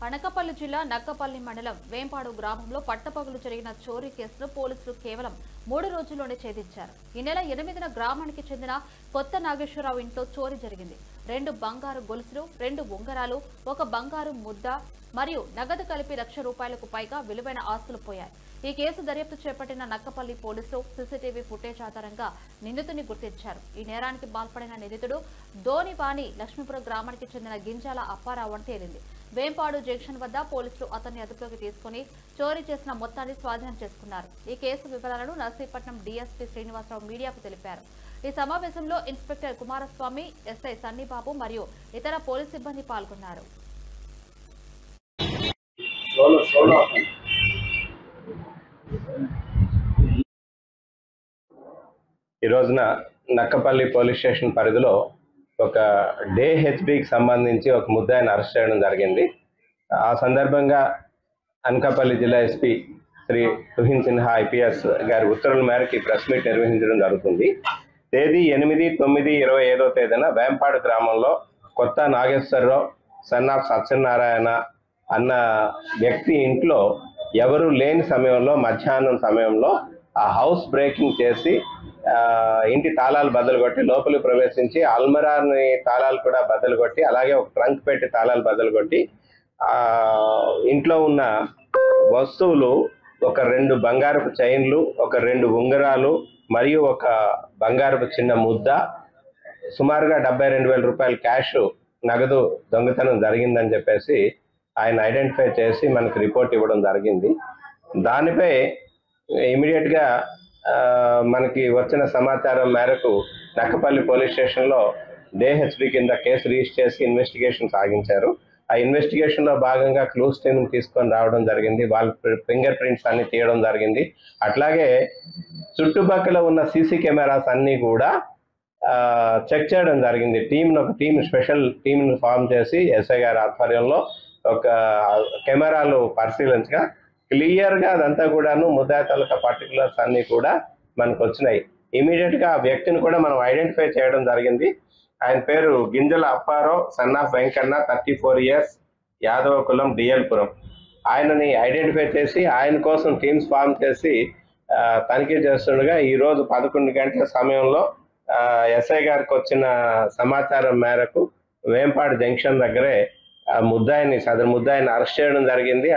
అనకాపల్లి జిల్లా నక్కపల్లి మండలం వేంపాడు గ్రామంలో పట్టపగలు జరిగిన చోరీ కేసును పోలీసులు కేవలం 3 రోజుల్లోనే ఛేదించారు. ఈ నెల 8న గ్రామానికి చెందిన కొత్త నాగేశ్వరరావు ఇంట్లో చోరీ జరిగింది. 2 బంగారు గొలుసులు, 2 ఉంగరాలు, 1 బంగారు ముద్ద మరియు నగదు కలిపి ₹1,00,000కు పైగా విలువైన ఆస్తులు పోయాయి. ఈ కేసు దర్యాప్తు చేపట్టిన నక్కపల్లి పోలీసులు సీసీటీవీ ఫుటేజ్ ఆధారంగా నిందితుడిని గుర్తించారు. ఈ నేరానికి పాల్పడిన నిందితుడు ధోనివాణి లక్ష్మీపురం గ్రామానికి చెందిన గింజాల అప్పారావు అని తేలింది. వేంపాడు జంక్షన్ వద్ద పోలీసులు అతన్ని అదుపులోకి తీసుకుని చోరీ చేసిన మొత్తాన్ని స్వాధీనం చేసుకున్నారు. ఈ కేసు వివరాలను నర్సీపట్నం డీఎస్పీ శ్రీనివాసరావు మీడియాకు తెలిపారు. ఈ సమావేశంలో ఇన్స్పెక్టర్ కుమారస్వామి, ఎస్ఐ సన్నిబాబు మరియు ఇతర పోలీస్ సిబ్బంది పాల్గొన్నారు. ఈ రోజున నక్కపల్లి పోలీస్ స్టేషన్ పరిధిలో ఒక డే హెచ్బికి సంబంధించి ఒక ముద్దాయిని అరెస్ట్ చేయడం జరిగింది. ఆ సందర్భంగా అనకాపల్లి జిల్లా ఎస్పీ శ్రీ తుహిన్ సిన్హా ఐపీఎస్ గారి ఉత్తర్వుల మేరకు ప్రెస్ మీట్ నిర్వహించడం జరుగుతుంది. తేదీ 8/9/25వ తేదీన వేంపాడు గ్రామంలో కొత్త నాగేశ్వరరావు సన్ ఆఫ్ సత్యనారాయణ అన్న వ్యక్తి ఇంట్లో ఎవరు లేని సమయంలో మధ్యాహ్నం సమయంలో ఆ హౌస్ బ్రేకింగ్ చేసి ఇంటి తాళాలు బద్దలుకొట్టి లోపలికి ప్రవేశించి అల్మరాని తాళాలు కూడా బద్దలుకొట్టి అలాగే ఒక ట్రంక్ పెట్టి తాళాలు బద్దలుకొట్టి ఇంట్లో ఉన్న వస్తువులు ఒక 2 బంగారపు చైన్లు, ఒక 2 ఉంగరాలు మరియు ఒక బంగారపు చిన్న ముద్ద, సుమారుగా ₹72,000 క్యాష్ నగదు దొంగతనం జరిగిందని చెప్పేసి ఆయన ఐడెంటిఫై చేసి మనకు రిపోర్ట్ ఇవ్వడం జరిగింది. దానిపై ఇమీడియట్గా మనకి వచ్చిన సమాచారం మేరకు నక్కపల్లి పోలీస్ స్టేషన్లో డేహెచ్బి కింద కేసు రిజిస్టర్ చేసి ఇన్వెస్టిగేషన్ సాగించారు. ఆ ఇన్వెస్టిగేషన్లో భాగంగా క్లూస్ టీమ్ తీసుకొని రావడం జరిగింది. వాళ్ళ ఫింగర్ ప్రింట్స్ అన్ని తీయడం జరిగింది. అట్లాగే చుట్టుపక్కల ఉన్న సీసీ కెమెరాస్ అన్నీ కూడా చెక్ చేయడం జరిగింది. ఒక స్పెషల్ టీంను ఫామ్ చేసి ఎస్ఐ గారి ఆధ్వర్యంలో ఒక కెమెరాలు పరిశీలించగా క్లియర్గా అదంతా కూడాను ముద్దాయి తాలూకా పర్టికులర్స్ అన్నీ కూడా మనకు వచ్చినాయి. ఇమీడియట్గా ఆ వ్యక్తిని కూడా మనం ఐడెంటిఫై చేయడం జరిగింది. ఆయన పేరు గింజల Apparao son of Venkanna, 34 years, Yadava కులం, డిఎల్పురం. ఆయనని ఐడెంటిఫై చేసి ఆయన కోసం టీమ్స్ ఫామ్ చేసి తనిఖీ చేస్తుండగా ఈరోజు 11 గంటల సమయంలో ఎస్ఐ గారికి వచ్చిన సమాచారం మేరకు వేంపాడు జంక్షన్ దగ్గరే సదరు ముద్దాయిని అరెస్ట్ చేయడం జరిగింది.